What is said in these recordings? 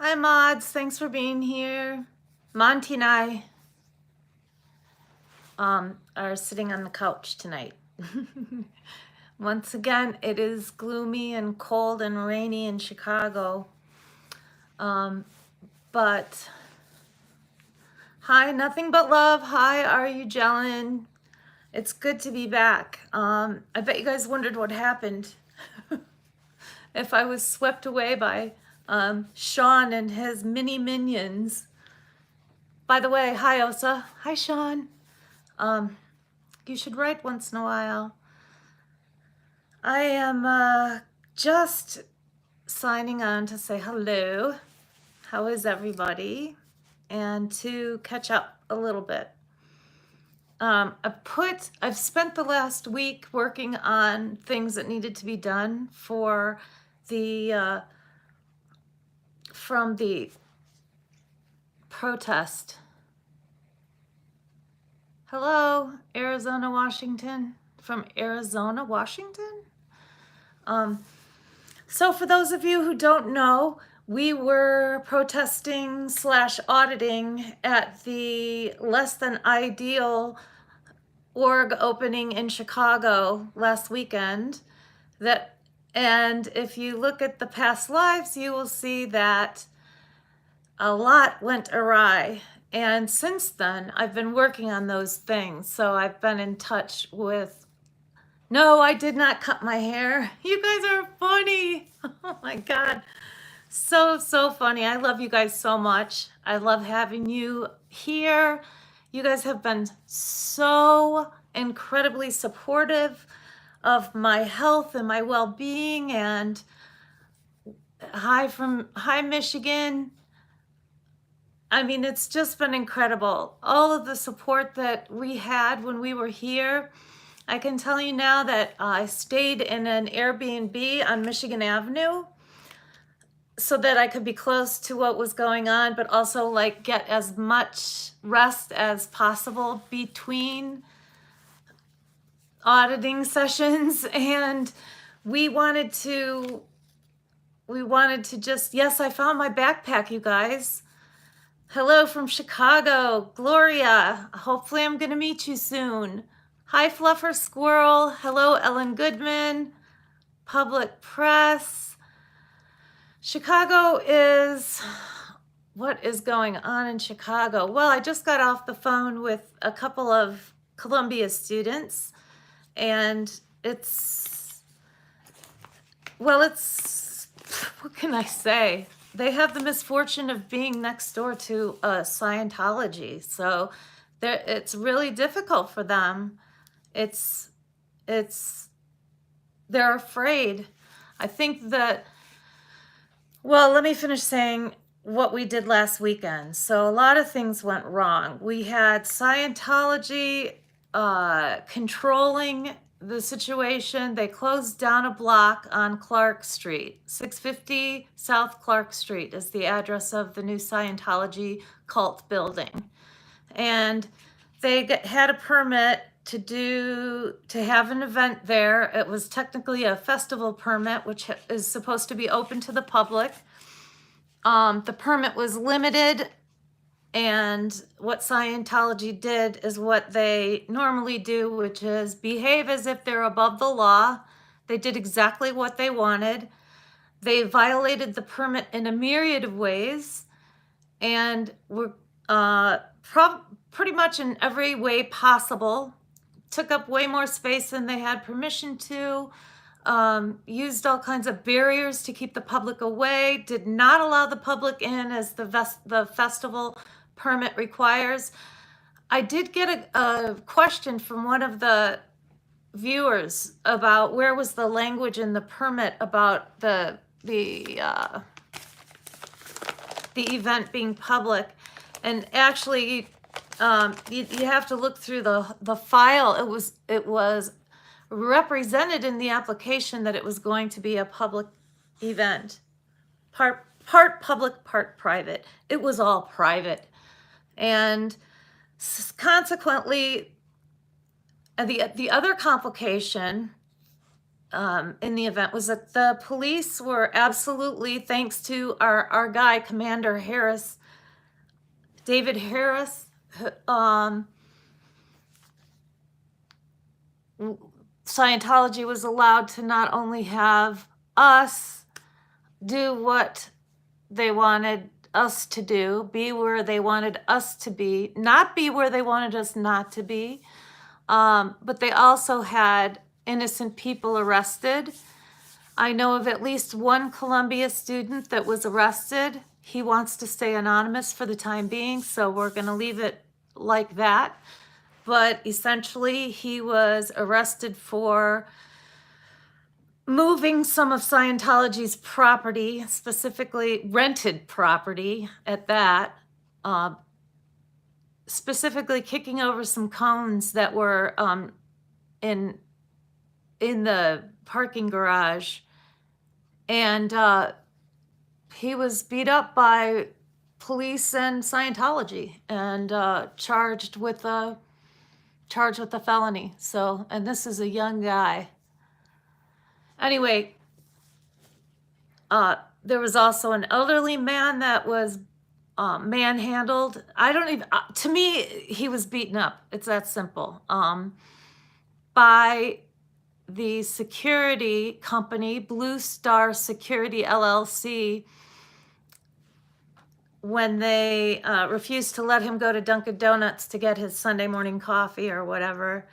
Hi, mods. Thanks for being here. Monty and I are sitting on the couch tonight. Once again, it is gloomy and cold and rainy in Chicago. But hi, nothing but love. Hi, are you gelling? It's good to be back. I bet you guys wondered what happened. If I was swept away by Sean and his mini minions. By the way, hi Osa. Hi Sean. You should write once in a while. I am just signing on to say hello. How is everybody? And to catch up a little bit. I've spent the last week working on things that needed to be done for the from the protest. Hello, Arizona, Washington. From Arizona, Washington? So for those of you who don't know, we were protesting / auditing at the less than ideal org opening in Chicago last weekend. And if you look at the past lives, you will see that a lot went awry. And since then, I've been working on those things. So I've been in touch with, no, I did not cut my hair. You guys are funny. Oh my God. So funny. I love you guys so much. I love having you here. You guys have been so incredibly supportive of my health and my well-being. And hi, Michigan. I mean, it's just been incredible. All of the support that we had when we were here. I can tell you now that I stayed in an Airbnb on Michigan Avenue so that I could be close to what was going on, but also like get as much rest as possible between auditing sessions. And we wanted to just, yes, I found my backpack, you guys. Hello from Chicago, Gloria. Hopefully I'm gonna meet you soon. Hi, Fluffer Squirrel. Hello, Ellen Goodman. Public Press. Chicago is, what is going on in Chicago? Well, I just got off the phone with a couple of Columbia students, and it's, what can I say? They have the misfortune of being next door to Scientology, so it's really difficult for them. They're afraid. I think that, well, let me finish saying what we did last weekend. So a lot of things went wrong. We had Scientology controlling the situation. They closed down a block on Clark Street. 650 South Clark Street is the address of the new Scientology cult building. And they had a permit to have an event there. It was technically a festival permit, which is supposed to be open to the public. The permit was limited, and what Scientology did is what they normally do, which is behave as if they're above the law. They did exactly what they wanted. They violated the permit in a myriad of ways, and were pretty much in every way possible. Took up way more space than they had permission to, used all kinds of barriers to keep the public away, did not allow the public in as the festival permit requires. I did get a question from one of the viewers about where was the language in the permit about the event being public. And actually, you have to look through the file. It was represented in the application that it was going to be a public event, part public, part private. It was all private, and consequently, the other complication in the event was that the police were absolutely, thanks to our guy, Commander Harris, David Harris, Scientology was allowed to not only have us do what they wanted us to do, be where they wanted us to be, not be where they wanted us not to be, but they also had innocent people arrested. I know of at least one Columbia student that was arrested. He wants to stay anonymous for the time being, so we're going to leave it like that. But essentially, he was arrested for moving some of Scientology's property, specifically rented property at that, specifically kicking over some cones that were in the parking garage. And he was beat up by police and Scientology and charged with a felony. So, and this is a young guy. Anyway, there was also an elderly man that was manhandled. I don't even, to me, he was beaten up. It's that simple. By the security company, Blue Star Security LLC, when they refused to let him go to Dunkin' Donuts to get his Sunday morning coffee or whatever.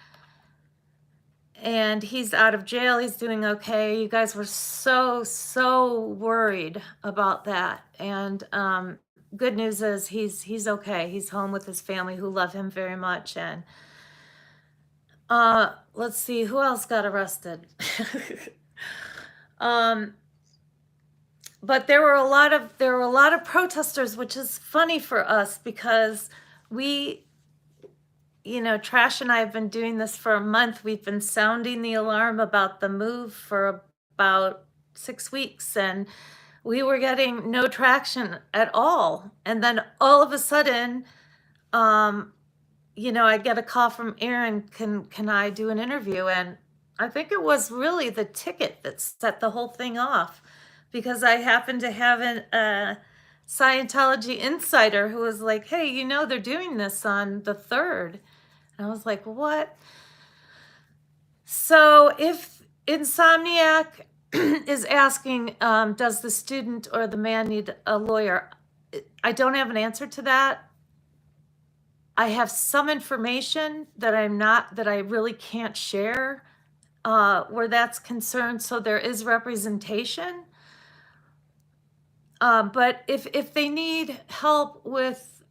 And he's out of jail. He's doing okay. You guys were so worried about that. And good news is he's okay. He's home with his family who love him very much. And let's see, who else got arrested? But there were a lot of protesters, which is funny for us because we, Trash and I have been doing this for a month. We've been sounding the alarm about the move for about 6 weeks, and we were getting no traction at all. And then all of a sudden, I get a call from Aaron, can I do an interview? And I think it was really the ticket that set the whole thing off, because I happened to have a Scientology insider who was like, hey, they're doing this on the 3rd. And I was like, what? So if Insomniac is asking, does the student or the man need a lawyer? I don't have an answer to that. I have some information that I really can't share where that's concerned. So there is representation. But if they need help with,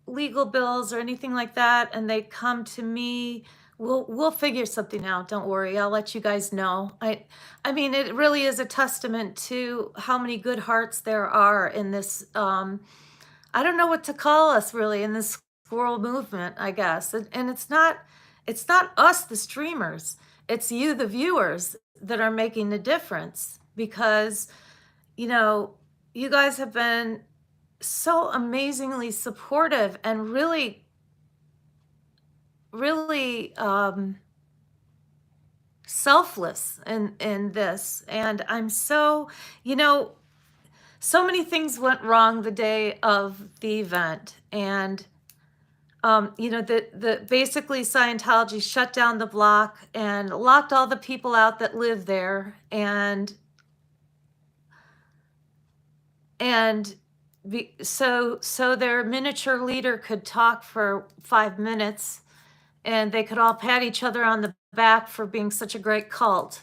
legal bills or anything like that, and they come to me, we'll figure something out. Don't worry. I'll let you guys know. I mean, it really is a testament to how many good hearts there are in this. I don't know what to call us really in this squirrel movement, I guess. And it's not us, the streamers. It's you, the viewers, that are making the difference, because you guys have been so amazingly supportive and really selfless in this. And I'm so many things went wrong the day of the event. And basically Scientology shut down the block and locked all the people out that live there, and so their miniature leader could talk for 5 minutes, and they could all pat each other on the back for being such a great cult.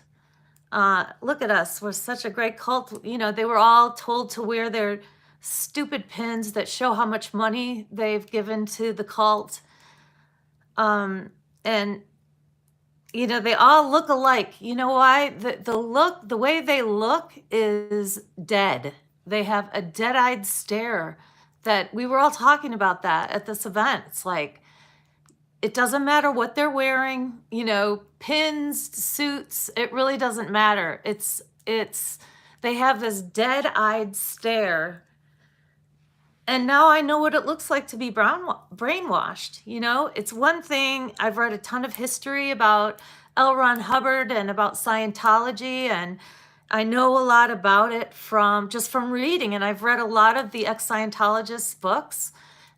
Look at us, we're such a great cult. They were all told to wear their stupid pins that show how much money they've given to the cult. And they all look alike. You know why? The way they look is dead. They have a dead-eyed stare that we were all talking about that at this event. It's like, it doesn't matter what they're wearing, pins, suits, it really doesn't matter. They have this dead-eyed stare. And now I know what it looks like to be brainwashed. It's one thing, I've read a ton of history about L. Ron Hubbard and about Scientology, and I know a lot about it from reading, and I've read a lot of the ex-Scientologists' books,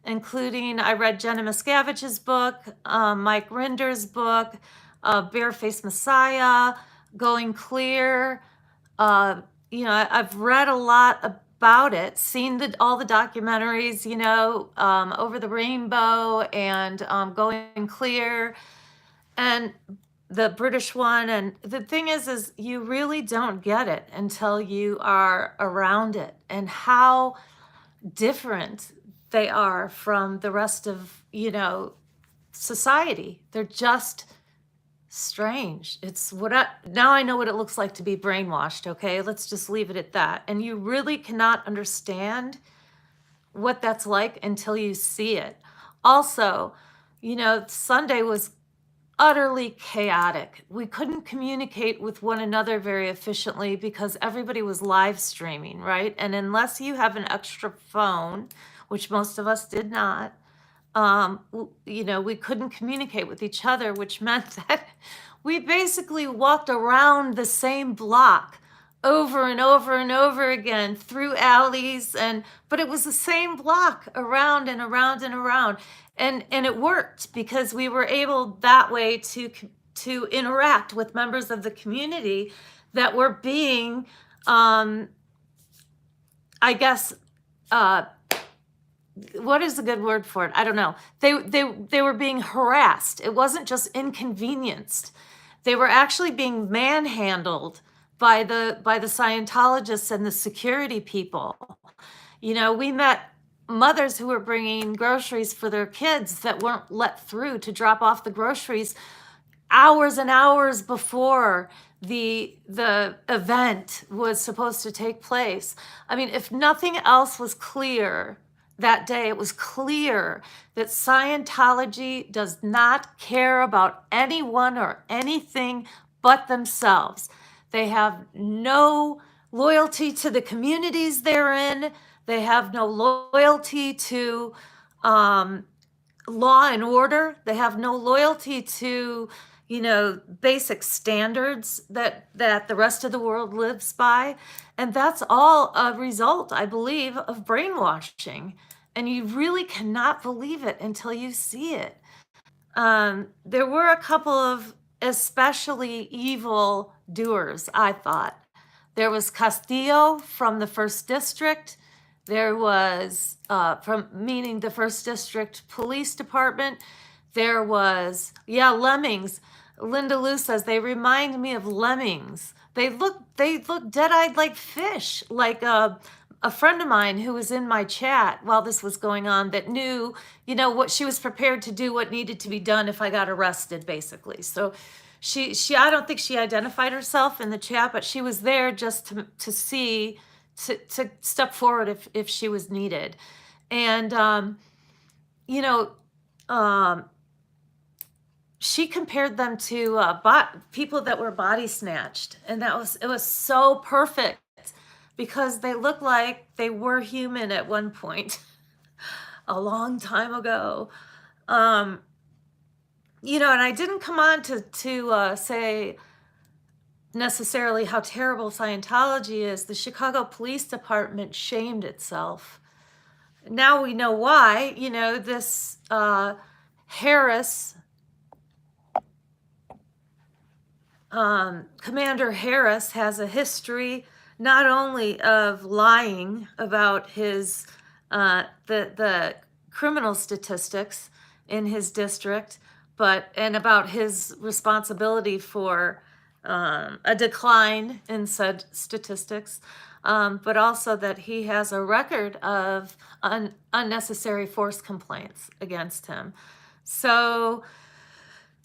including I read Jenna Miscavige's book, Mike Rinder's book, Barefaced Messiah, Going Clear. I've read a lot about it, seen all the documentaries, Over the Rainbow and Going Clear, and the British one. And the thing is you really don't get it until you are around it, and how different they are from the rest of, society. They're just strange. It's now I know what it looks like to be brainwashed, okay? Let's just leave it at that. And you really cannot understand what that's like until you see it. Also, Sunday was utterly chaotic. We couldn't communicate with one another very efficiently because everybody was live streaming, right? And unless you have an extra phone, which most of us did not, we couldn't communicate with each other, which meant that we basically walked around the same block over and over and over again through alleys, but it was the same block around and around and around. And it worked because we were able that way to interact with members of the community that were being, I guess, what is the good word for it? I don't know. They were being harassed. It wasn't just inconvenienced. They were actually being manhandled by the Scientologists and the security people. We met mothers who were bringing groceries for their kids that weren't let through to drop off the groceries hours and hours before the event was supposed to take place. I mean, if nothing else was clear that day, it was clear that Scientology does not care about anyone or anything but themselves. They have no loyalty to the communities they're in. They have no loyalty to law and order. They have no loyalty to, basic standards that the rest of the world lives by. And that's all a result, I believe, of brainwashing. And you really cannot believe it until you see it. There were a couple of especially evil doers, I thought. There was Castillo from the 1st District. There was, meaning the 1st District Police Department. There was, lemmings. Linda Lou says, they remind me of lemmings. They look dead-eyed like fish, like a friend of mine who was in my chat while this was going on that knew, what she was prepared to do, what needed to be done if I got arrested, basically. So she I don't think she identified herself in the chat, but she was there just to see, to step forward if she was needed. And, she compared them to people that were body snatched. And it was so perfect because they looked like they were human at one point a long time ago. And I didn't come on to say necessarily how terrible Scientology is. The Chicago Police Department shamed itself. Now we know why. This Harris, Commander Harris, has a history not only of lying about his the criminal statistics in his district, and about his responsibility for a decline in said statistics, but also that he has a record of unnecessary force complaints against him. So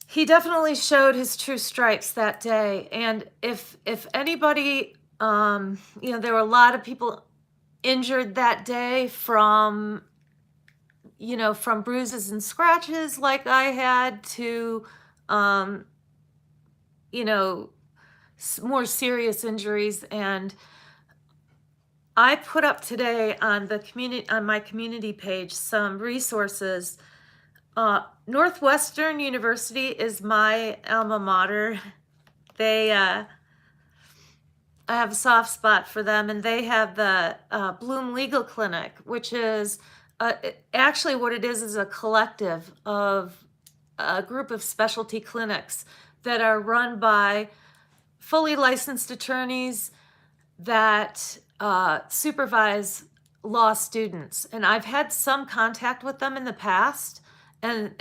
he definitely showed his true stripes that day. And if anybody, there were a lot of people injured that day from bruises and scratches like I had to, more serious injuries. And I put up today on my community page some resources Northwestern University is my alma mater. I have a soft spot for them, and they have the Bloom Legal Clinic, which is actually what it is a collective of a group of specialty clinics that are run by fully licensed attorneys that supervise law students. And I've had some contact with them in the past, and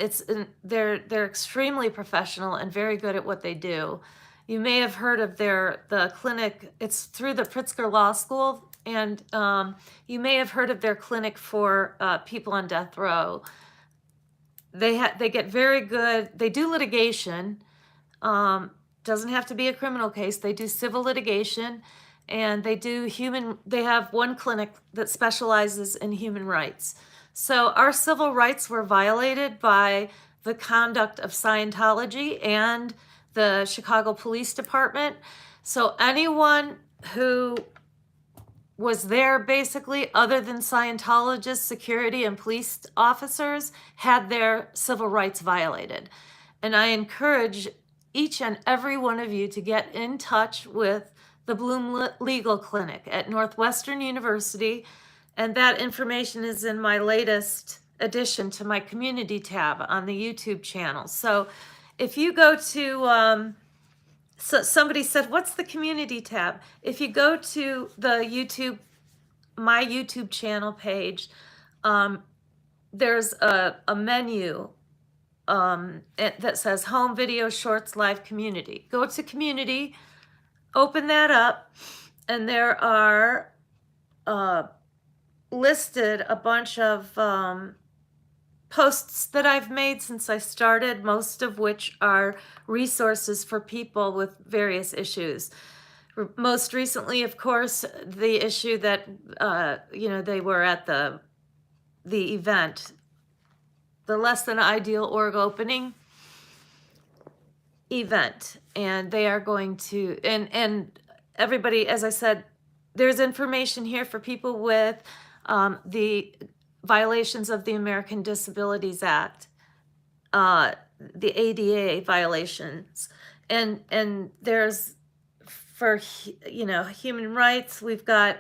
they're extremely professional and very good at what they do. You may have heard of the clinic. It's through the Pritzker Law School, and you may have heard of their clinic for people on death row. They get very good. They do litigation. Doesn't have to be a criminal case. They do civil litigation, and they have one clinic that specializes in human rights. So our civil rights were violated by the conduct of Scientology and the Chicago Police Department. So anyone who was there, basically, other than Scientologists, security, and police officers, had their civil rights violated. And I encourage each and every one of you to get in touch with the Bloom Legal Clinic at Northwestern University. And that information is in my latest addition to my community tab on the YouTube channel. So if you go to, so somebody said, what's the community tab? If you go to the my YouTube channel page, there's a menu that says Home Video Shorts Live Community. Go to Community, open that up, and there are listed a bunch of posts that I've made since I started, most of which are resources for people with various issues. Most recently, of course, the issue that they were at the event, the Less Than Ideal org opening event, and they are going to, and everybody, as I said, there's information here for people with the violations of the American Disabilities Act, the ADA violations, and there's for human rights. We've got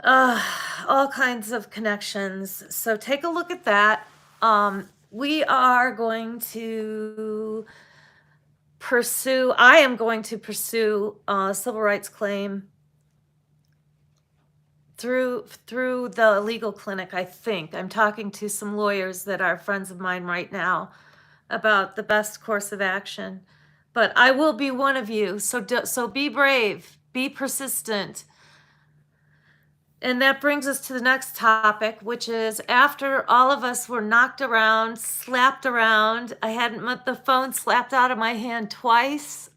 all kinds of connections. So take a look at that. We are going to pursue. I am going to pursue a civil rights claim through the legal clinic. I think I'm talking to some lawyers that are friends of mine right now about the best course of action. But I will be one of you. So be brave, be persistent. And that brings us to the next topic, which is after all of us were knocked around, slapped around. I had the phone slapped out of my hand twice.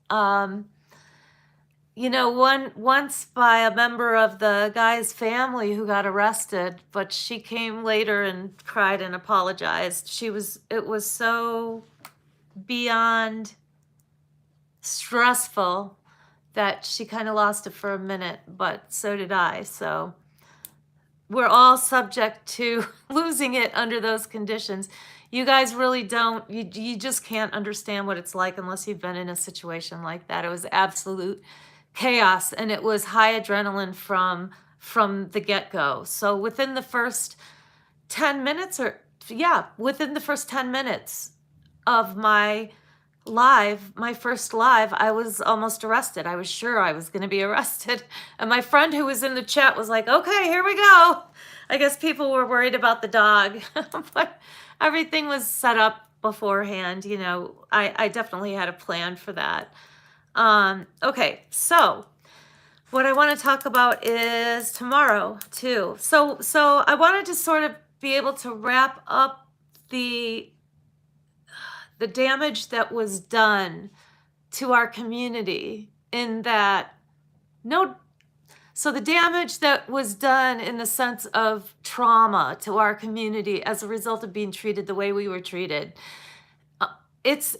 Once by a member of the guy's family who got arrested, but she came later and cried and apologized. It was so beyond stressful that she kind of lost it for a minute, but so did I. So we're all subject to losing it under those conditions. You guys really don't, you just can't understand what it's like unless you've been in a situation like that. It was absolute chaos, and it was high adrenaline from the get-go. So within the first 10 minutes of my first live, I was almost arrested. I was sure I was going to be arrested. And my friend who was in the chat was like, okay, here we go. I guess people were worried about the dog, but everything was set up beforehand. I definitely had a plan for that. Okay, so what I want to talk about is tomorrow too. So I wanted to sort of be able to wrap up the damage that was done to our community in that so the damage that was done in the sense of trauma to our community as a result of being treated the way we were treated. It's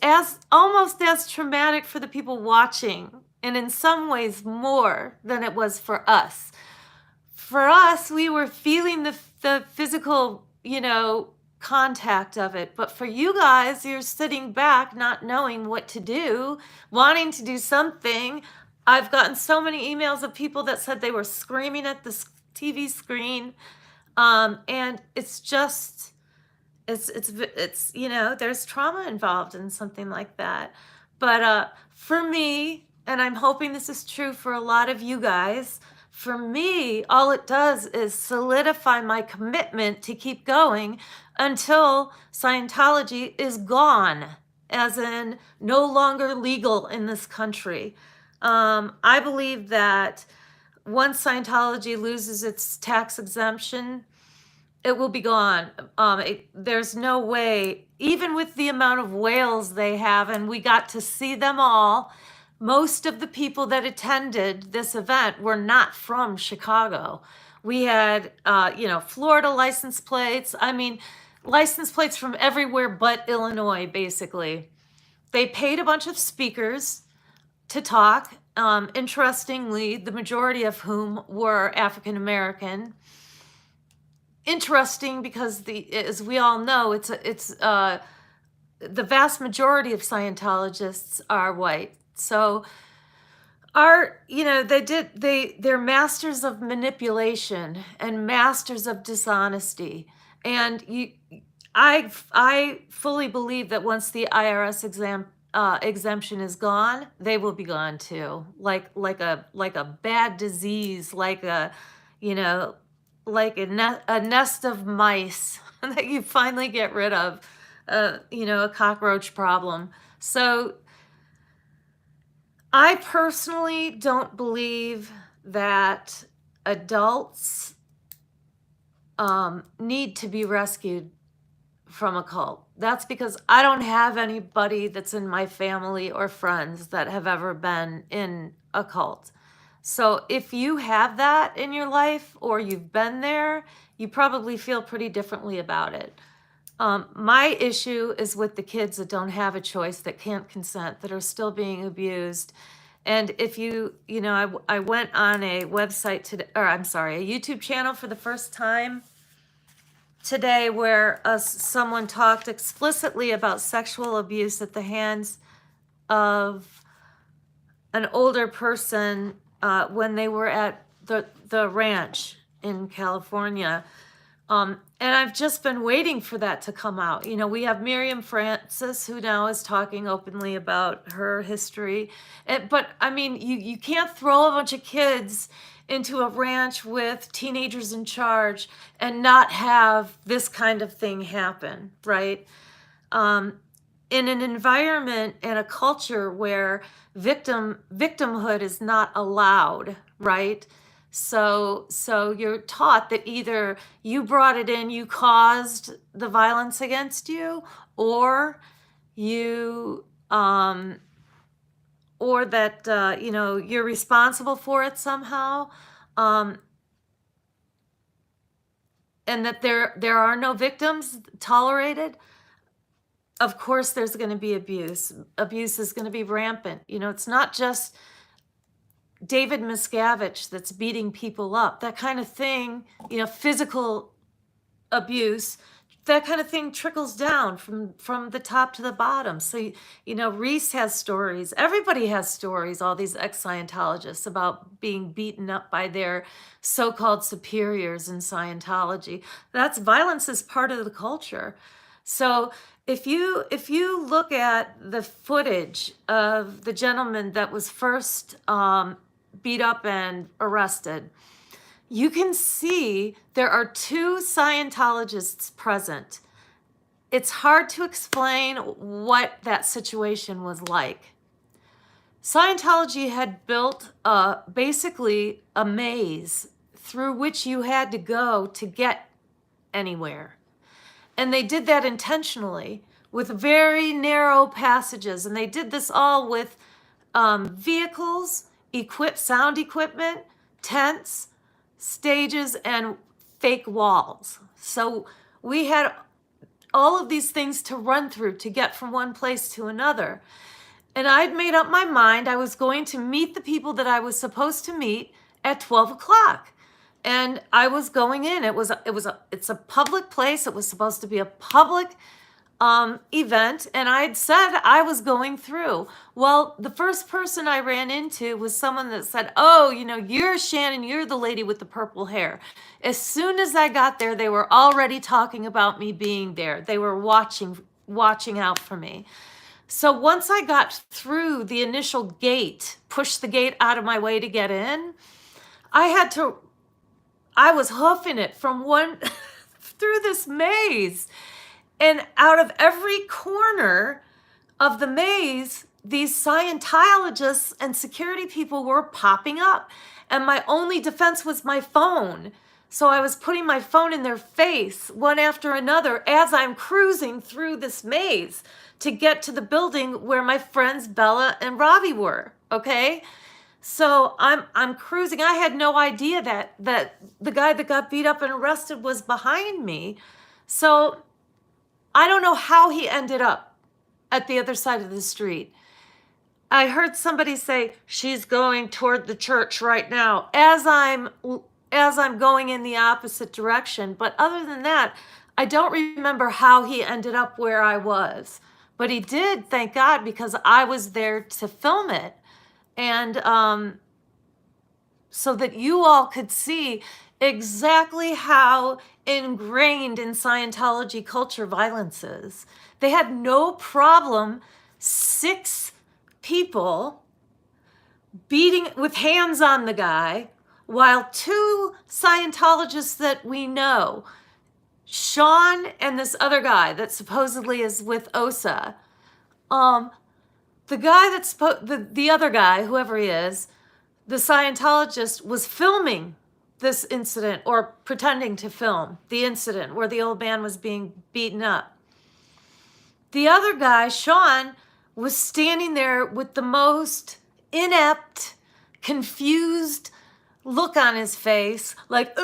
almost as traumatic for the people watching, and in some ways more than it was for us. For us, we were feeling the physical, contact of it. But for you guys, you're sitting back not knowing what to do, wanting to do something. I've gotten so many emails of people that said they were screaming at the TV screen, and it's just it's you know, there's trauma involved in something like that. But for me, and I'm hoping this is true for a lot of you guys, for me, all it does is solidify my commitment to keep going until Scientology is gone, as in no longer legal in this country. I believe that once Scientology loses its tax exemption, it will be gone. There's no way, even with the amount of whales they have, and we got to see them all, most of the people that attended this event were not from Chicago. We had, Florida license plates. I mean, license plates from everywhere but Illinois, basically. They paid a bunch of speakers to talk. Interestingly, the majority of whom were African American. Interesting because as we all know, it's the vast majority of Scientologists are white. So they're masters of manipulation and masters of dishonesty. And I fully believe that once the IRS exemption is gone, they will be gone too. Like a bad disease, like a nest of mice that you finally get rid of, a cockroach problem. So I personally don't believe that adults need to be rescued from a cult. That's because I don't have anybody that's in my family or friends that have ever been in a cult. So if you have that in your life or you've been there, you probably feel pretty differently about it. My issue is with the kids that don't have a choice, that can't consent, that are still being abused. And if I went on a website today, or I'm sorry, a YouTube channel for the first time today where someone talked explicitly about sexual abuse at the hands of an older person when they were at the ranch in California. And I've just been waiting for that to come out. We have Miriam Francis, who now is talking openly about her history. But I mean, you can't throw a bunch of kids into a ranch with teenagers in charge and not have this kind of thing happen, right? In an environment and a culture where victimhood is not allowed, right? So you're taught that either you brought it in, you caused the violence against you, or you or that you're responsible for it somehow, and that there are no victims tolerated. Of course there's going to be abuse. Abuse is going to be rampant. It's not just David Miscavige that's beating people up. That kind of thing, physical abuse, that kind of thing trickles down from the top to the bottom. So, Reese has stories. Everybody has stories, all these ex-Scientologists, about being beaten up by their so-called superiors in Scientology. Violence is part of the culture. So if you look at the footage of the gentleman that was first beat up and arrested, you can see there are two Scientologists present. It's hard to explain what that situation was like. Scientology had built basically a maze through which you had to go to get anywhere. And they did that intentionally with very narrow passages. And they did this all with vehicles, sound equipment, tents, stages, and fake walls. So we had all of these things to run through to get from one place to another. And I'd made up my mind I was going to meet the people that I was supposed to meet at 12 o'clock. and I was going in. It's a public place. It was supposed to be a public event, and I had said I was going through. Well, the first person I ran into was someone that said, "Oh, you're Shannon, you're the lady with the purple hair." As soon as I got there, they were already talking about me being there. They were watching out for me. So once I got through the initial gate, pushed the gate out of my way to get in, I was hoofing it from one through this maze. And out of every corner of the maze, these Scientologists and security people were popping up. And my only defense was my phone. So I was putting my phone in their face one after another as I'm cruising through this maze to get to the building where my friends Bella and Robbie were, okay? So I'm cruising. I had no idea that the guy that got beat up and arrested was behind me. So I don't know how he ended up at the other side of the street. I heard somebody say, "She's going toward the church right now," as I'm going in the opposite direction. But other than that, I don't remember how he ended up where I was. But he did, thank God, because I was there to film it. And so that you all could see exactly how ingrained in Scientology culture violence is. They had no problem 6 people beating with hands on the guy, while 2 Scientologists that we know, Sean and this other guy that supposedly is with OSA, the guy that's the other guy, whoever he is, the Scientologist, was filming this incident, or pretending to film the incident where the old man was being beaten up. The other guy, Sean, was standing there with the most inept, confused look on his face, like,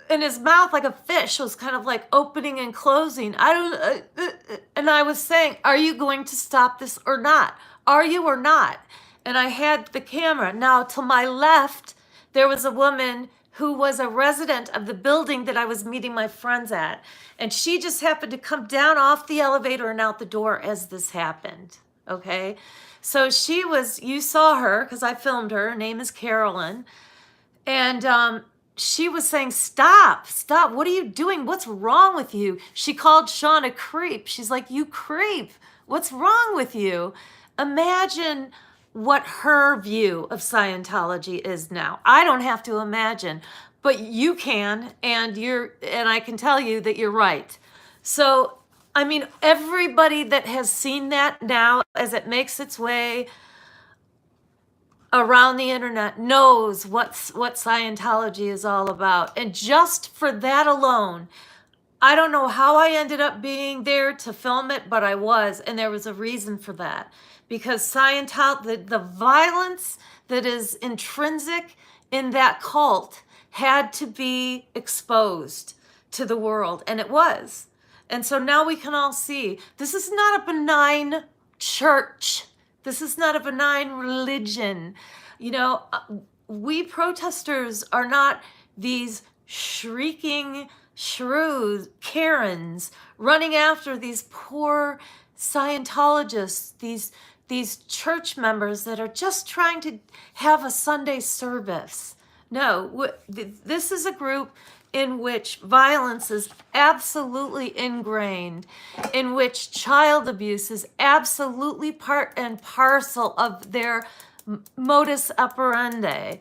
and his mouth, like a fish, was kind of like opening and closing. And I was saying, "Are you going to stop this or not? Are you or not?" And I had the camera. Now, to my left, there was a woman who was a resident of the building that I was meeting my friends at. And she just happened to come down off the elevator and out the door as this happened, okay? So you saw her, because I filmed her. Her name is Carolyn. And she was saying, stop, what are you doing? What's wrong with you? She called Sean a creep. She's like, "You creep, what's wrong with you?" Imagine what her view of Scientology is now. I don't have to imagine, but you can, and I can tell you that you're right. So, I mean, everybody that has seen that now, as it makes its way around the internet, knows what Scientology is all about. And just for that alone, I don't know how I ended up being there to film it, but I was, and there was a reason for that. Because Scientology, the violence that is intrinsic in that cult had to be exposed to the world, and it was. And so now we can all see, this is not a benign church. This is not a benign religion. We protesters are not these shrieking shrews, Karens, running after these poor Scientologists, these church members that are just trying to have a Sunday service. No, this is a group in which violence is absolutely ingrained, in which child abuse is absolutely part and parcel of their modus operandi.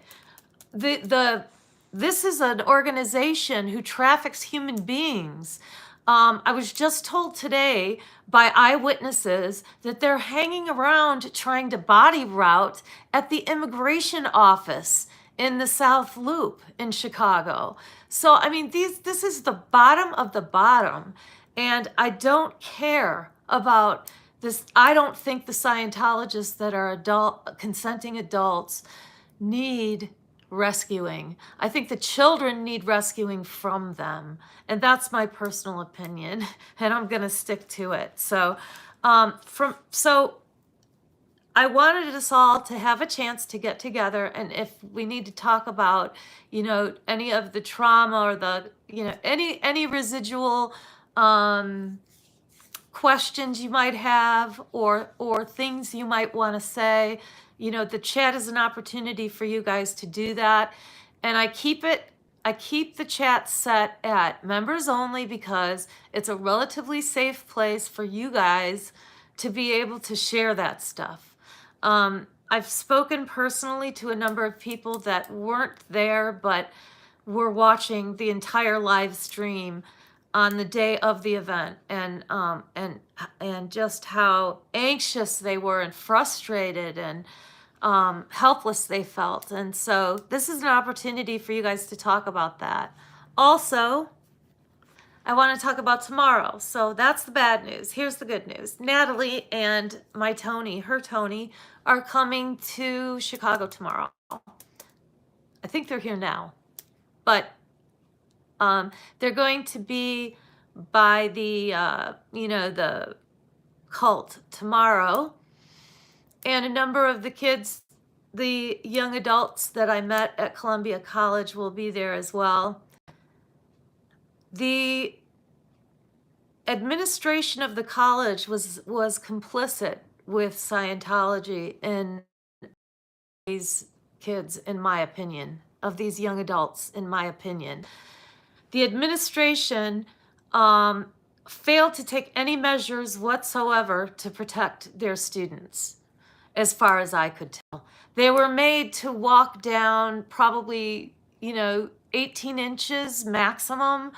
This is an organization who traffics human beings. I was just told today by eyewitnesses that they're hanging around trying to body route at the immigration office in the South Loop in Chicago. So, I mean, this is the bottom of the bottom. And I don't care about this. I don't think the Scientologists that are consenting adults need rescuing. I think the children need rescuing from them. And that's my personal opinion. And I'm going to stick to it. So, I wanted us all to have a chance to get together, and if we need to talk about, any of the trauma or the, any residual questions you might have, or things you might want to say, the chat is an opportunity for you guys to do that. And I keep the chat set at members only because it's a relatively safe place for you guys to be able to share that stuff. I've spoken personally to a number of people that weren't there, but were watching the entire live stream on the day of the event, and just how anxious they were and frustrated and helpless they felt. And so this is an opportunity for you guys to talk about that. Also, I want to talk about tomorrow. So that's the bad news. Here's the good news. Natalie and her Tony, are coming to Chicago tomorrow. I think they're here now. But they're going to be by the, the cult tomorrow. And a number of the kids, the young adults that I met at Columbia College will be there as well. The administration of the college was complicit with Scientology in these kids, in my opinion, of these young adults, in my opinion. The administration failed to take any measures whatsoever to protect their students, as far as I could tell. They were made to walk down probably, 18 inches maximum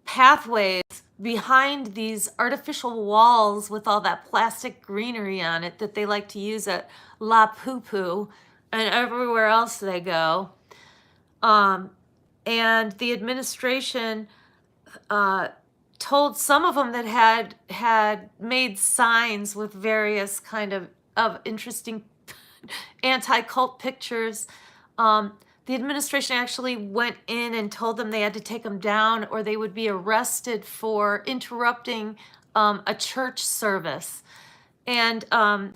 pathways behind these artificial walls with all that plastic greenery on it that they like to use at La Poo Poo and everywhere else they go. And the administration told some of them that had made signs with various kind of interesting anti-cult pictures. The administration actually went in and told them they had to take them down or they would be arrested for interrupting a church service. And a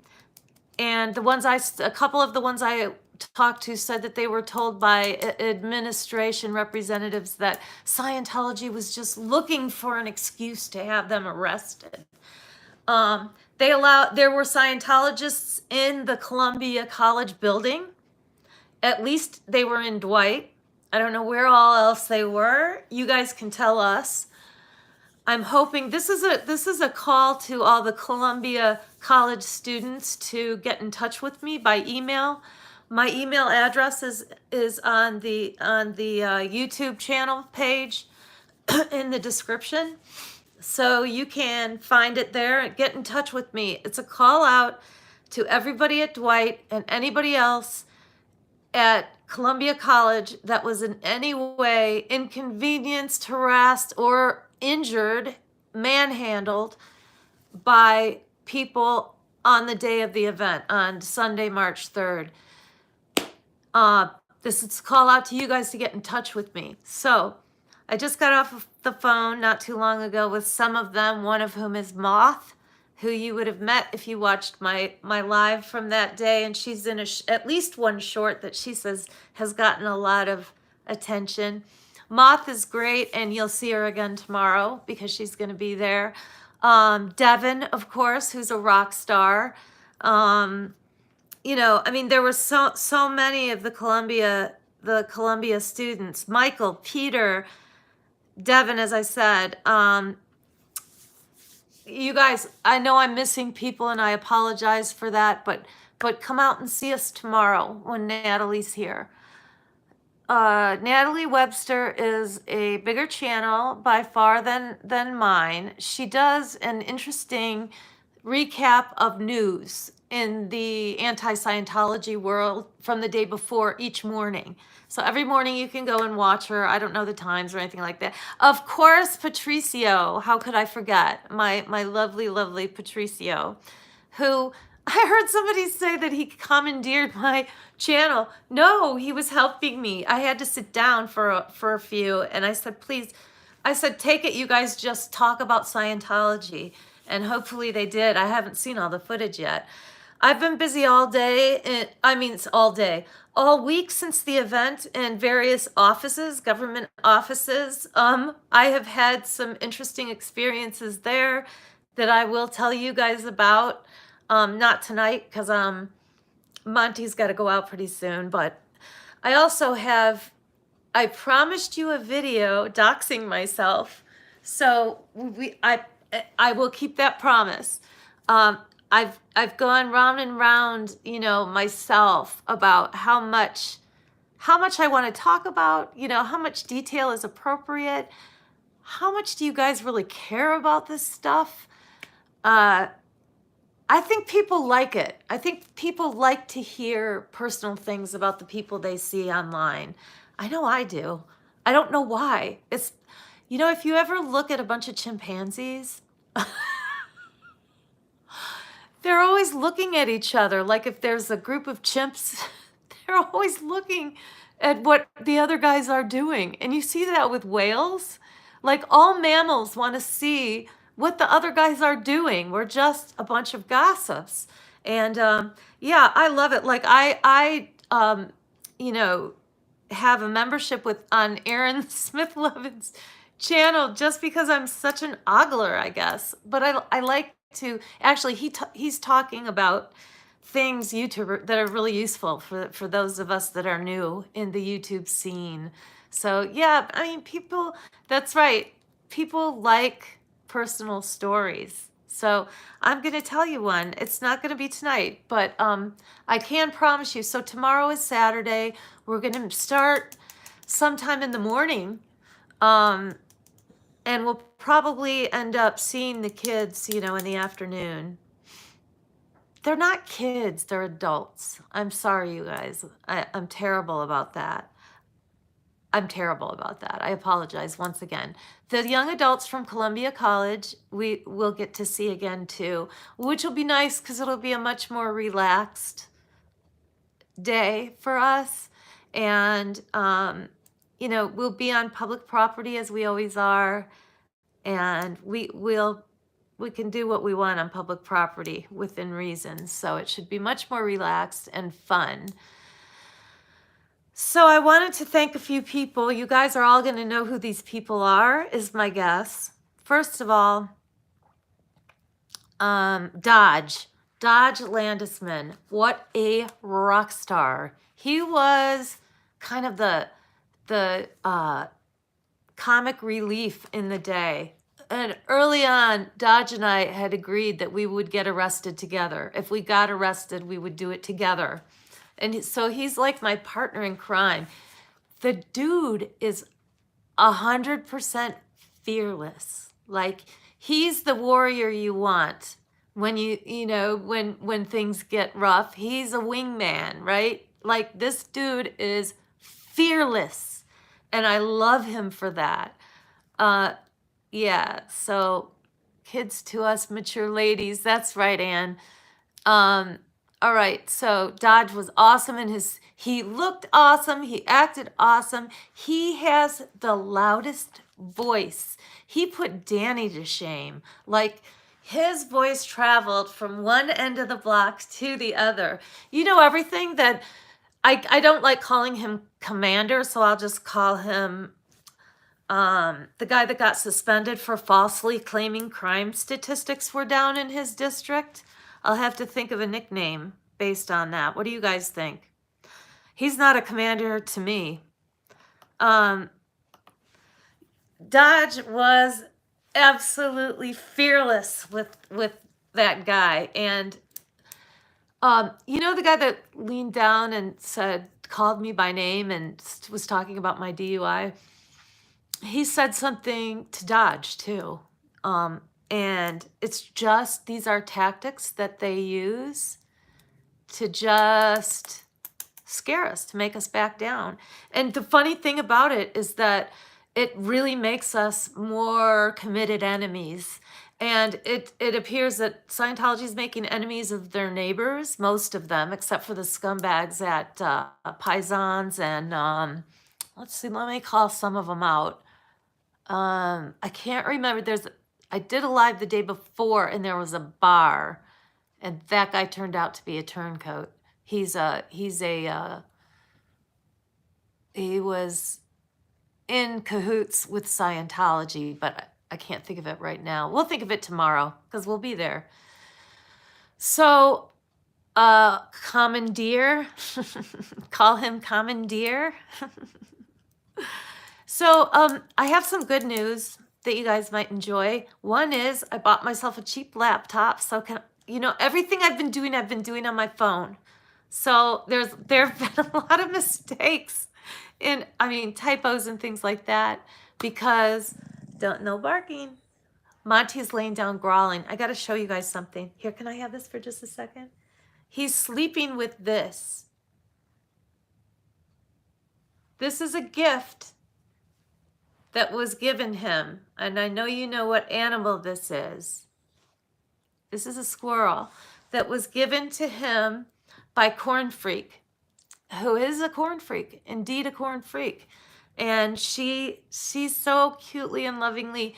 couple of the ones I talked to said that they were told by administration representatives that Scientology was just looking for an excuse to have them arrested. There were Scientologists in the Columbia College building. At least they were in Dwight. I don't know where all else they were. You guys can tell us. I'm hoping this is a call to all the Columbia College students to get in touch with me by email. My email address is on the YouTube channel page in the description. So you can find it there and get in touch with me. It's a call out to everybody at Dwight and anybody else at Columbia College that was in any way inconvenienced, harassed, or injured, manhandled by people on the day of the event on Sunday, March 3rd. This is a call out to you guys to get in touch with me. So I just got off of the phone not too long ago with some of them, one of whom is Moth, who you would have met if you watched my live from that day. And she's in at least one short that she says has gotten a lot of attention. Moth is great, and you'll see her again tomorrow because she's going to be there. Devin, of course, who's a rock star. There were so many of the Columbia students. Michael, Peter, Devin, as I said. You guys, I know I'm missing people and I apologize for that, but come out and see us tomorrow when Natalie's here. Natalie Webster is a bigger channel by far than mine. She does an interesting recap of news in the anti-Scientology world from the day before each morning. So every morning you can go and watch her. I don't know the times or anything like that. Of course, Patricio, how could I forget? My lovely, lovely Patricio, who I heard somebody say that he commandeered my channel. No, he was helping me. I had to sit down for a few, and I said, please, I said, take it, you guys just talk about Scientology. and hopefully they did. I haven't seen all the footage yet. I've been busy all day, it's all day, all week since the event in various offices, government offices. I have had some interesting experiences there that I will tell you guys about. Not tonight, because Monty's got to go out pretty soon, but I also have, I promised you a video doxing myself, so I will keep that promise. I've gone round and round, myself about how much I want to talk about, how much detail is appropriate. How much do you guys really care about this stuff? I think people like it. I think people like to hear personal things about the people they see online. I know I do. I don't know why. It's, if you ever look at a bunch of chimpanzees, they're always looking at each other. Like if there's a group of chimps, they're always looking at what the other guys are doing. And you see that with whales. Like all mammals want to see what the other guys are doing. We're just a bunch of gossips. And yeah, I love it. Like I have a membership on Aaron Smith Levin's channel just because I'm such an ogler, I guess. But I like to, actually, he's talking about things that are really useful for those of us that are new in the YouTube scene. So yeah, people, that's right. People like personal stories. So I'm going to tell you one. It's not going to be tonight, but I can promise you. So tomorrow is Saturday. We're going to start sometime in the morning. And we'll probably end up seeing the kids, in the afternoon. They're not kids, they're adults. I'm sorry, you guys. I'm terrible about that. I'm terrible about that. I apologize once again. The young adults from Columbia College, we will get to see again too, which will be nice because it'll be a much more relaxed day for us. And, we'll be on public property as we always are. And we can do what we want on public property within reason. So it should be much more relaxed and fun. So I wanted to thank a few people. You guys are all going to know who these people are, is my guess. First of all, Dodge Landisman. What a rock star. He was kind of the comic relief in the day. And early on, Dodge and I had agreed that we would get arrested together. If we got arrested, we would do it together. And so he's like my partner in crime. The dude is 100% fearless. Like he's the warrior you want when when things get rough. He's a wingman, right? Like this dude is fearless. And I love him for that. Yeah, so kids to us mature ladies. That's right, Anne. All right, so Dodge was awesome he looked awesome, he acted awesome. He has the loudest voice. He put Danny to shame. Like his voice traveled from one end of the block to the other. Everything that I don't like calling him Commander, so I'll just call him the guy that got suspended for falsely claiming crime statistics were down in his district. I'll have to think of a nickname based on that. What do you guys think? He's not a commander to me. Dodge was absolutely fearless with that guy. And the guy that leaned down and called me by name and was talking about my DUI? He said something to Dodge too. And it's just, these are tactics that they use to just scare us, to make us back down. And the funny thing about it is that it really makes us more committed enemies. And it appears that Scientology is making enemies of their neighbors, most of them, except for the scumbags at Paisans and, let's see, let me call some of them out. I can't remember. I did a live the day before, and there was a bar, and that guy turned out to be a turncoat. He was in cahoots with Scientology, but I can't think of it right now. We'll think of it tomorrow because we'll be there. So, commandeer, call him commandeer. So, I have some good news that you guys might enjoy. One is I bought myself a cheap laptop, so everything I've been doing on my phone. So there have been a lot of mistakes typos and things like that because no barking. Monty's laying down growling. I got to show you guys something. Here, can I have this for just a second? He's sleeping with this. This is a gift that was given him. And I know you know what animal this is. This is a squirrel that was given to him by Corn Freak, who is a corn freak, indeed a corn freak. And she so cutely and lovingly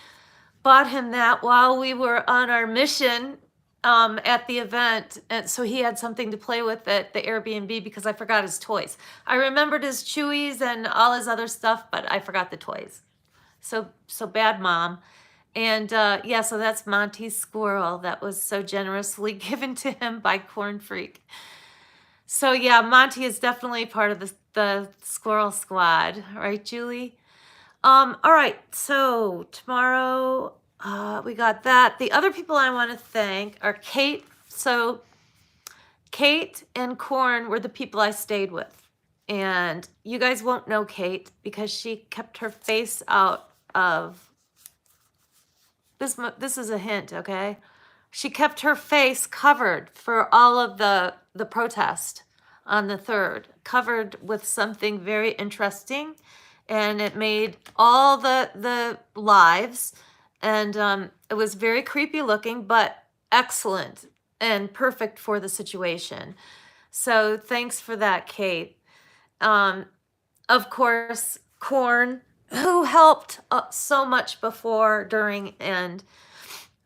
bought him that while we were on our mission at the event. And so he had something to play with at the Airbnb because I forgot his toys. I remembered his chewies and all his other stuff, but I forgot the toys. So bad mom. And yeah, so that's Monty's squirrel that was so generously given to him by Corn Freak. So yeah, Monty is definitely part of the squirrel squad, right, Julie? All right, so tomorrow we got that. The other people I want to thank are Kate. So Kate and Corn were the people I stayed with. And you guys won't know Kate because she kept her face out of this. This is a hint, okay? She kept her face covered for all of the protest on the 3rd, covered with something very interesting, and it made all the lives, and it was very creepy looking, but excellent and perfect for the situation. So thanks for that, Kate. Of course, Corn, who helped so much before, during, and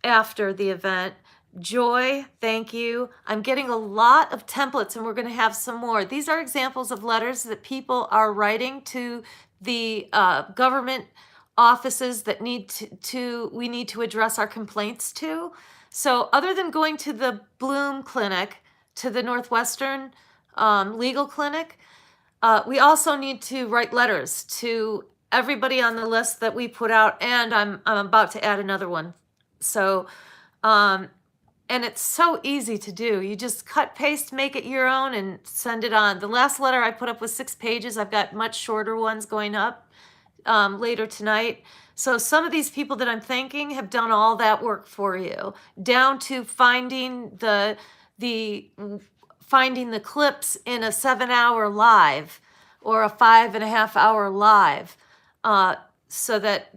after the event. Joy, thank you. I'm getting a lot of templates, and we're going to have some more. These are examples of letters that people are writing to the government offices that we need to address our complaints to. So other than going to the Bloom Clinic, to the Northwestern Legal Clinic, we also need to write letters to everybody on the list that we put out, and I'm about to add another one. So, and it's so easy to do. You just cut, paste, make it your own, and send it on. The last letter I put up was 6 pages. I've got much shorter ones going up later tonight. So some of these people that I'm thanking have done all that work for you, down to finding the clips in a 7-hour live or a 5.5-hour live, so that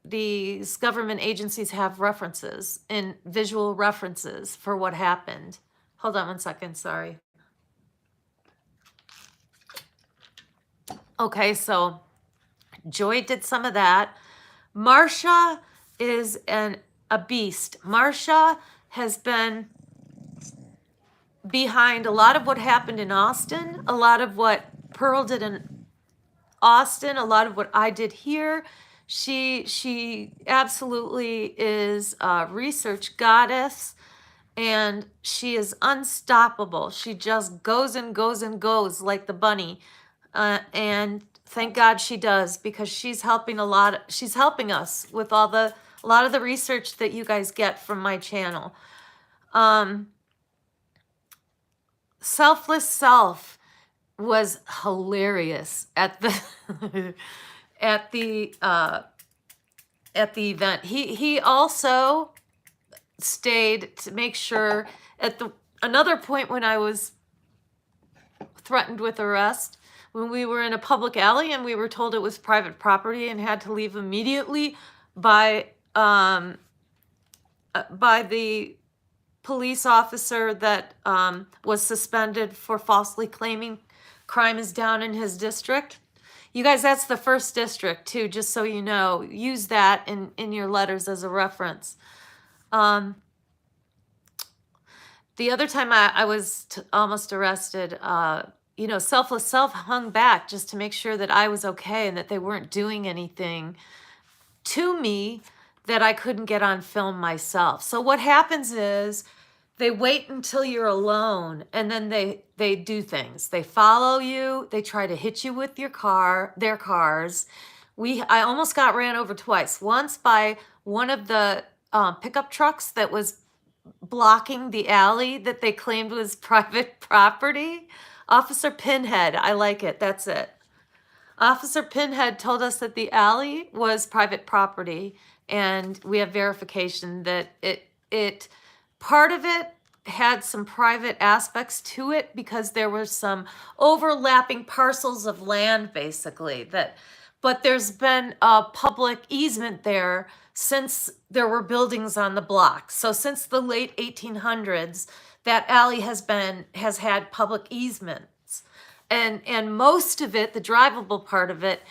these government agencies have references and visual references for what happened. Hold on 1 second, sorry. Okay, so Joy did some of that. Marcia is a beast. Marcia has been behind a lot of what happened in Austin, a lot of what Pearl did in Austin, a lot of what I did here. She absolutely is a research goddess, and she is unstoppable. She just goes and goes and goes like the bunny, and thank God she does, because she's helping us with a lot of the research that you guys get from my channel. Selfless Self was hilarious at the at the event. He also stayed to make sure at another point when I was threatened with arrest, when we were in a public alley and we were told it was private property and had to leave immediately by the police officer that was suspended for falsely claiming crime is down in his district. You guys, that's the first district too, just so you know. Use that in your letters as a reference. The other time I was almost arrested, Selfless Self hung back just to make sure that I was okay and that they weren't doing anything to me that I couldn't get on film myself. So what happens is they wait until you're alone and then they do things. They follow you, they try to hit you with their cars. I almost got ran over twice. Once by one of the pickup trucks that was blocking the alley that they claimed was private property. Officer Pinhead, I like it, that's it. Officer Pinhead told us that the alley was private property, and we have verification that it part of it had some private aspects to it because there were some overlapping parcels of land, basically, but there's been a public easement there since there were buildings on the block. So since the late 1800s, that alley has had public easements. And most of it, the drivable part of it,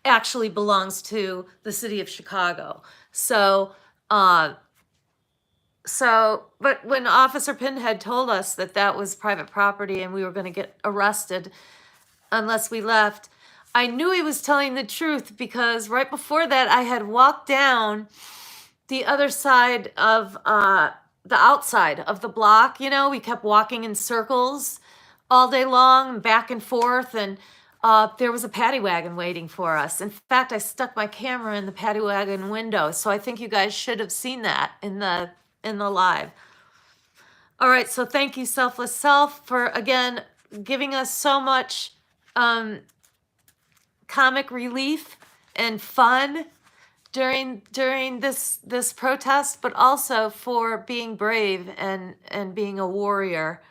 actually belongs to the city of Chicago. But when Officer Pinhead told us that that was private property and we were going to get arrested unless we left, I knew he was telling the truth because right before that, I had walked down the other side of the outside of the block. We kept walking in circles all day long, back and forth, and there was a paddy wagon waiting for us. In fact, I stuck my camera in the paddy wagon window, so I think you guys should have seen that in the live. All right, so thank you, Selfless Self, for again giving us so much comic relief and fun during this protest, but also for being brave and being a warrior.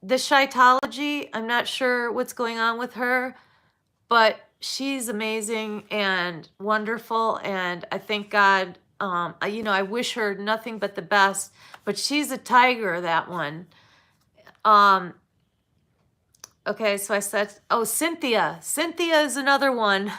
The Scientology, I'm not sure what's going on with her, but she's amazing and wonderful, and I thank God. I wish her nothing but the best, but she's a tiger, that one. Okay, so I said, Cynthia. Cynthia is another one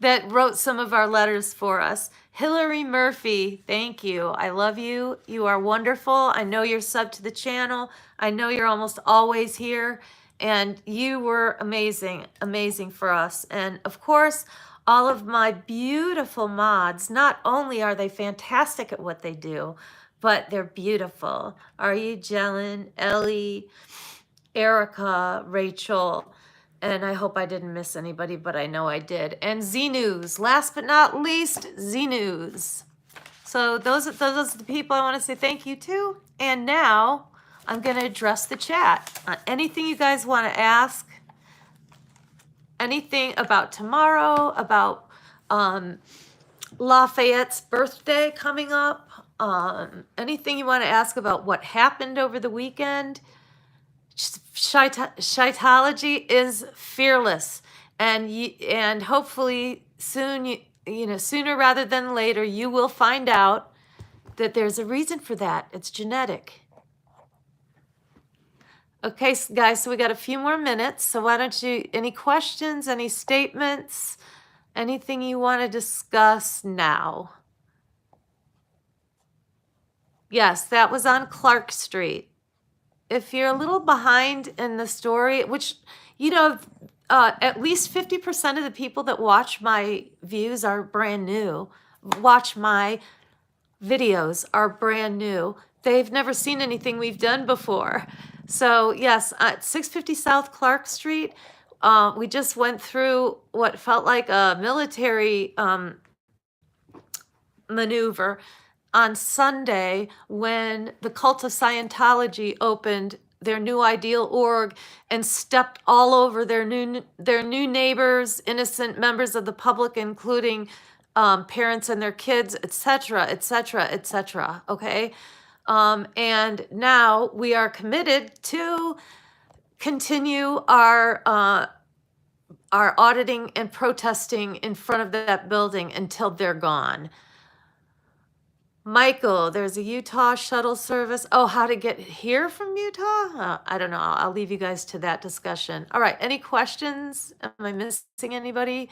that wrote some of our letters for us. Hillary Murphy, thank you. I love you. You are wonderful. I know you're subbed to the channel. I know you're almost always here. And you were amazing, amazing for us. And of course, all of my beautiful mods, not only are they fantastic at what they do, but they're beautiful. Are you, Jelen, Ellie, Erica, Rachel, and I hope I didn't miss anybody, but I know I did. And Z News, last but not least, Z News. So those are the people I want to say thank you to. And now I'm going to address the chat. Anything you guys want to ask, anything about tomorrow, about Lafayette's birthday coming up, anything you want to ask about what happened over the weekend. Scientology is fearless, and hopefully soon, sooner rather than later, you will find out that there's a reason for that. It's genetic. Okay, guys, so we got a few more minutes. So why don't you, any questions, any statements, anything you want to discuss now? Yes, that was on Clark Street. If you're a little behind in the story, which, at least 50% of the people that watch my views are brand new, watch my videos are brand new. They've never seen anything we've done before. So yes, at 650 South Clark Street, we just went through what felt like a military maneuver on Sunday when the cult of Scientology opened their new ideal org and stepped all over their new neighbors, innocent members of the public, including parents and their kids, etc., etc., etc. Okay, and now we are committed to continue our auditing and protesting in front of that building until they're gone. Michael, there's a Utah shuttle service. Oh, how to get here from Utah? I don't know. I'll leave you guys to that discussion. All right. Any questions? Am I missing anybody?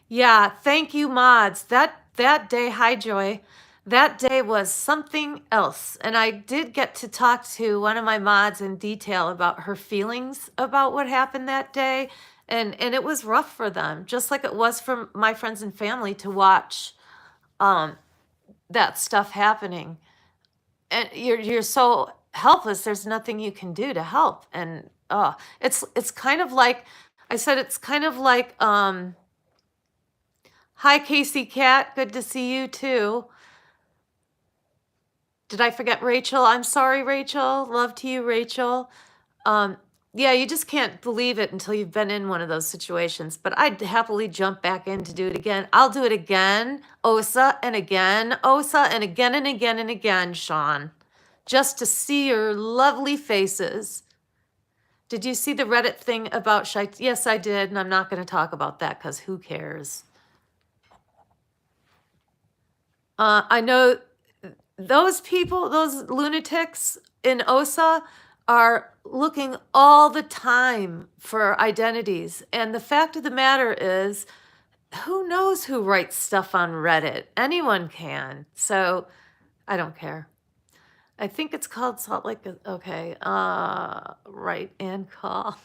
Yeah. Thank you, mods. That day, hi Joy. That day was something else. And I did get to talk to one of my mods in detail about her feelings about what happened that day. And it was rough for them, just like it was for my friends and family to watch that stuff happening. And you're so helpless. There's nothing you can do to help. And it's kind of like I said, it's kind of like hi Casey Cat, good to see you too. Did I forget Rachel? I'm sorry, Rachel. Love to you, Rachel. Yeah, you just can't believe it until you've been in one of those situations. But I'd happily jump back in to do it again. I'll do it again, Osa, and again, Osa, and again and again and again, Sean, just to see your lovely faces. Did you see the Reddit thing about Shy? Yes, I did, and I'm not going to talk about that because who cares? I know those people, those lunatics in OSA are looking all the time for identities. And the fact of the matter is, who knows who writes stuff on Reddit? Anyone can. So I don't care. I think it's called Salt Lake. Okay. Write and call.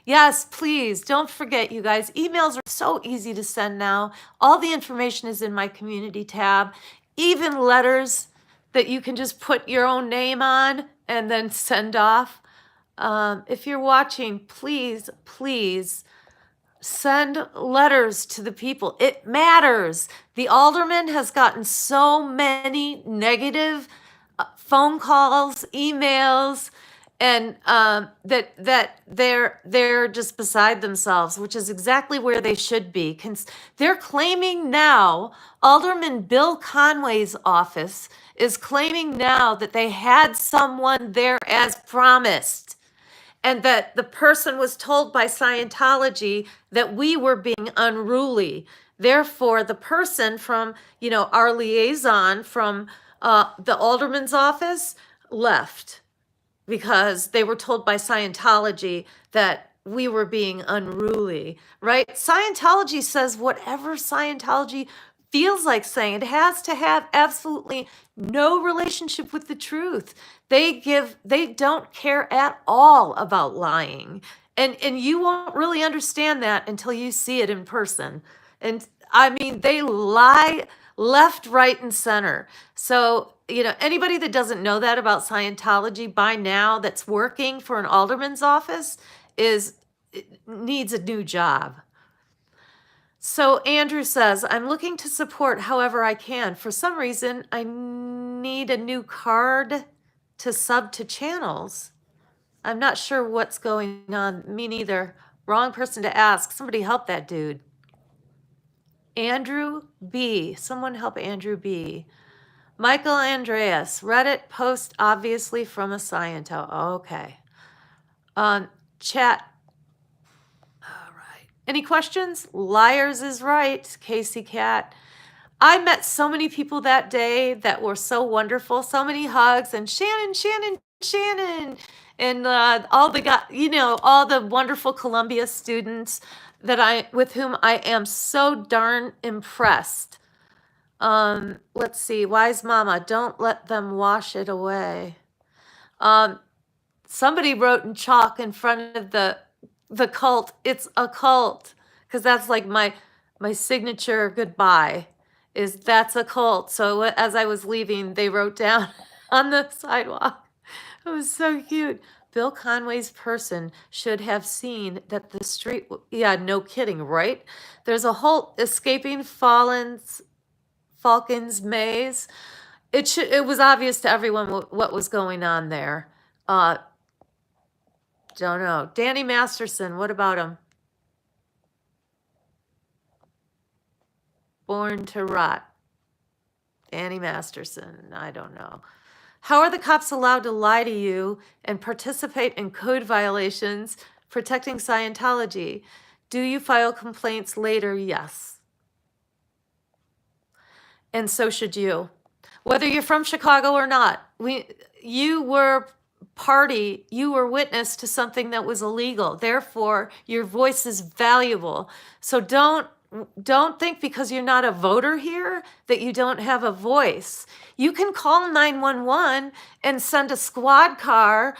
Yes, please don't forget, you guys. Emails are so easy to send now. All the information is in my community tab, even letters that you can just put your own name on and then send off. If you're watching, please, please send letters to the people. It matters. The alderman has gotten so many negative phone calls, emails, and that they're just beside themselves, which is exactly where they should be. They're claiming now, Alderman Bill Conway's office is claiming now that they had someone there as promised, and that the person was told by Scientology that we were being unruly. Therefore, the person from, our liaison from the alderman's office left because they were told by Scientology that we were being unruly, right? Scientology says whatever Scientology feels like saying. It has to have absolutely no relationship with the truth. They don't care at all about lying. And you won't really understand that until you see it in person. And I mean, they lie left, right, and center. So, anybody that doesn't know that about Scientology by now that's working for an alderman's office needs a new job. So Andrew says, I'm looking to support however I can. For some reason, I need a new card to sub to channels. I'm not sure what's going on. Me neither. Wrong person to ask. Somebody help that dude. Andrew B. Someone help Andrew B. Michael Andreas. Reddit post obviously from a Sciento. Okay. Chat. All right. Any questions? Liars is right. Casey Cat. I met so many people that day that were so wonderful. So many hugs and Shannon, and all the wonderful Columbia students with whom I am so darn impressed. Let's see. Wise Mama, don't let them wash it away. Somebody wrote in chalk in front of the cult, it's a cult, because that's like my signature goodbye. That's a cult. So as I was leaving, they wrote down on the sidewalk. It was so cute. Bill Conway's person should have seen that the street. Yeah, no kidding, right? There's a whole escaping Falcon's maze. It was obvious to everyone what was going on there. Don't know. Danny Masterson, what about him? Born to rot. Danny Masterson, I don't know. How are the cops allowed to lie to you and participate in code violations protecting Scientology? Do you file complaints later? Yes. And so should you. Whether you're from Chicago or not, you were witness to something that was illegal. Therefore, your voice is valuable. So don't think because you're not a voter here that you don't have a voice. You can call 911 and send a squad car.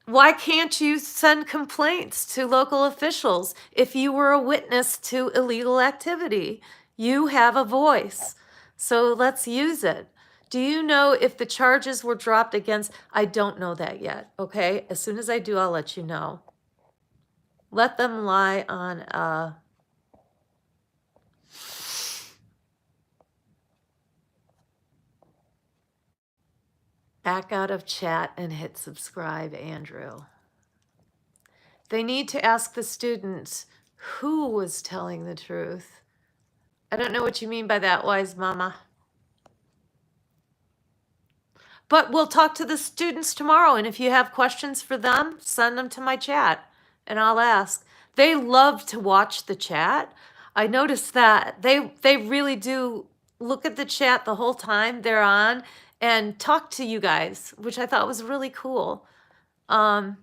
Why can't you send complaints to local officials if you were a witness to illegal activity? You have a voice. So let's use it. Do you know if the charges were dropped against? I don't know that yet, okay? As soon as I do, I'll let you know. Let them lie on back out of chat and hit subscribe, Andrew. They need to ask the students who was telling the truth. I don't know what you mean by that, wise mama. But we'll talk to the students tomorrow, and if you have questions for them, send them to my chat, and I'll ask. They love to watch the chat. I noticed that. They really do look at the chat the whole time they're on and talk to you guys, which I thought was really cool. Yeah,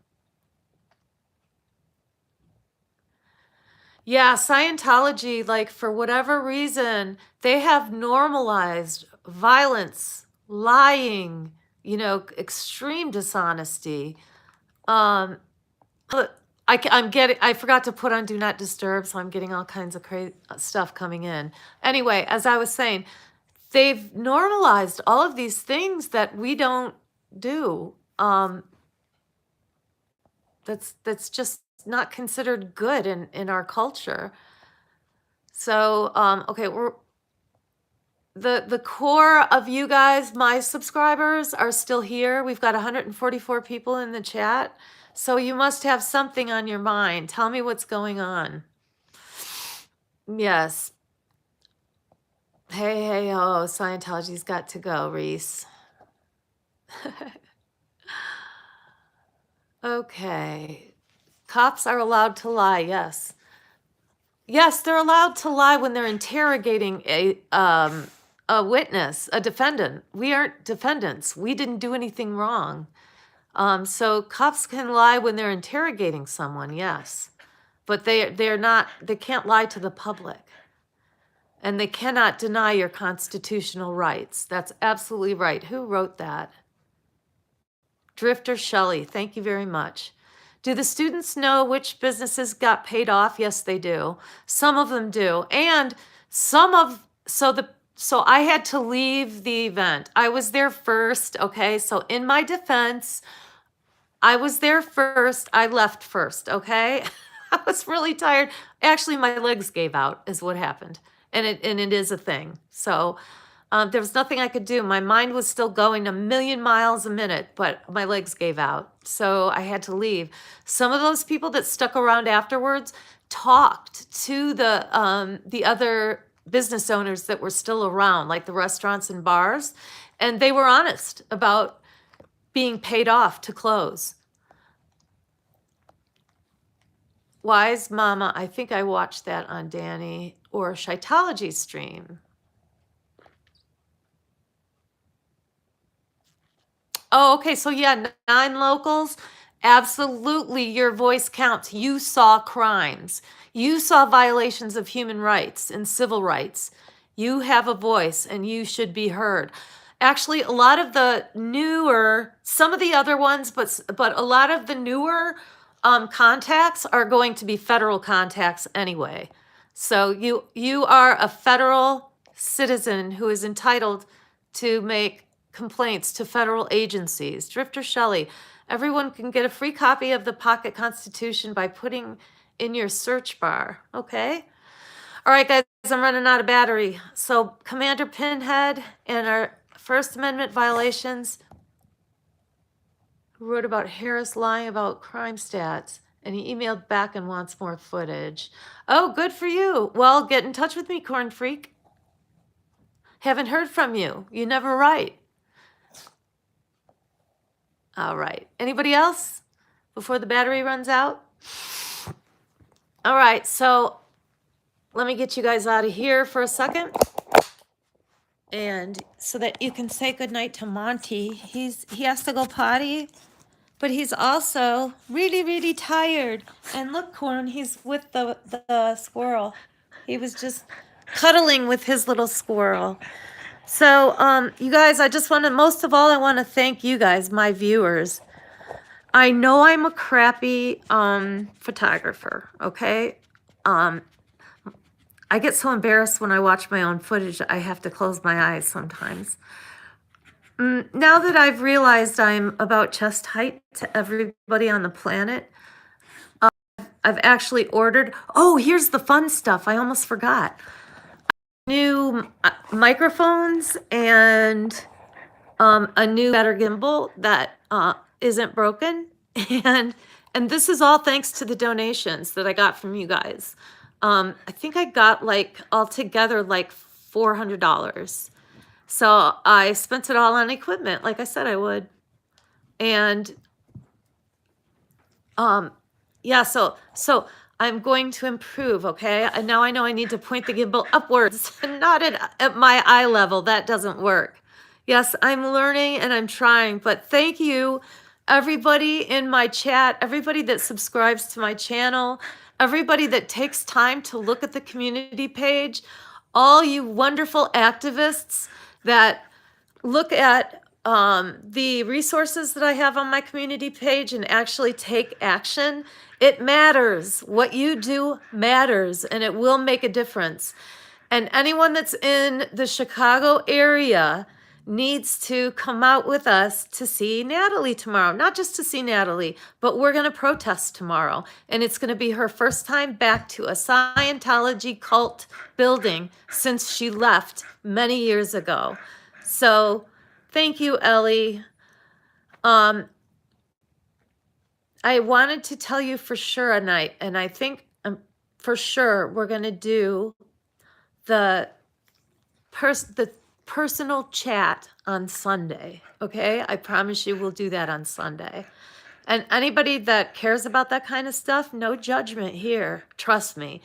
Scientology, like for whatever reason, they have normalized violence, lying, extreme dishonesty. But I forgot to put on Do Not Disturb, so I'm getting all kinds of crazy stuff coming in. Anyway, as I was saying, they've normalized all of these things that we don't do. That's just not considered good in our culture. So, okay, the core of you guys, my subscribers, are still here. We've got 144 people in the chat. So you must have something on your mind. Tell me what's going on. Yes. Hey, oh, Scientology's got to go, Reese. Okay. Cops are allowed to lie, yes. Yes, they're allowed to lie when they're interrogating a witness, a defendant. We aren't defendants. We didn't do anything wrong. So cops can lie when they're interrogating someone, yes. But they can't lie to the public. And they cannot deny your constitutional rights. That's absolutely right. Who wrote that? Drifter Shelley, thank you very much. Do the students know which businesses got paid off? Yes, they do. Some of them do. And so I had to leave the event. I was there first, okay? So in my defense, I was there first. I left first, okay? I was really tired. Actually, my legs gave out is what happened. And it is a thing. So there was nothing I could do. My mind was still going a million miles a minute, but my legs gave out. So I had to leave. Some of those people that stuck around afterwards talked to the other business owners that were still around, like the restaurants and bars, and they were honest about being paid off to close. Wise Mama, I think I watched that on Danny or Scientology stream. Oh, okay. So yeah, 9 locals. Absolutely, your voice counts. You saw crimes. You saw violations of human rights and civil rights. You have a voice and you should be heard. Actually, a lot of the newer, some of the other ones, but a lot of the newer contacts are going to be federal contacts anyway. So you are a federal citizen who is entitled to make complaints to federal agencies. Drifter Shelley, everyone can get a free copy of the Pocket Constitution by putting in your search bar. Okay? All right, guys, I'm running out of battery. So Commander Pinhead and our First Amendment violations, who wrote about Harris lying about crime stats, and he emailed back and wants more footage. Oh, good for you. Well, get in touch with me, Corn Freak. Haven't heard from you. You never write. All right. Anybody else before the battery runs out? All right. So let me get you guys out of here for a second. and so that you can say goodnight to Monty. He has to go potty, but he's also really, really tired. And look, Corn, he's with the squirrel. He was just cuddling with his little squirrel. So, you guys, I just want to, most of all, I want to thank you guys, my viewers. I know I'm a crappy photographer, okay? I get so embarrassed when I watch my own footage, I have to close my eyes sometimes. Now that I've realized I'm about chest height to everybody on the planet, I've actually ordered, oh, here's the fun stuff, I almost forgot. New microphones and a new better gimbal that isn't broken. And this is all thanks to the donations that I got from you guys. I think I got like altogether like $400. So I spent it all on equipment, like I said I would. And yeah, so I'm going to improve, okay? And now I know I need to point the gimbal upwards and not at my eye level. That doesn't work. Yes, I'm learning and I'm trying, but thank you, everybody in my chat, everybody that subscribes to my channel, everybody that takes time to look at the community page, all you wonderful activists that look at the resources that I have on my community page and actually take action. It matters. What you do matters, and it will make a difference. And anyone that's in the Chicago area needs to come out with us to see Natalie tomorrow. Not just to see Natalie, but we're going to protest tomorrow. And it's going to be her first time back to a Scientology cult building since she left many years ago. So thank you, Ellie. I wanted to tell you for sure a night, and I think for sure we're going to do the personal chat on Sunday, okay? I promise you we'll do that on Sunday. And anybody that cares about that kind of stuff, no judgment here, trust me,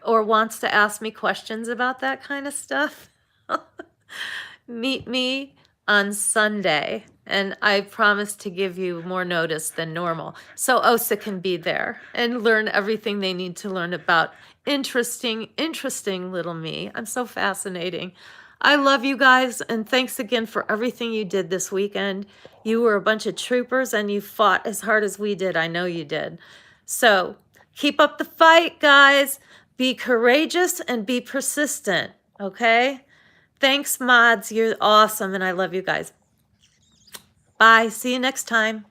or wants to ask me questions about that kind of stuff, meet me on Sunday, and I promise to give you more notice than normal so OSA can be there and learn everything they need to learn about interesting little me. I'm so fascinating. I love you guys, and thanks again for everything you did this weekend. You were a bunch of troopers, and you fought as hard as we did. I know you did. So keep up the fight, guys. Be courageous and be persistent, okay? Thanks, mods. You're awesome, and I love you guys. Bye. See you next time.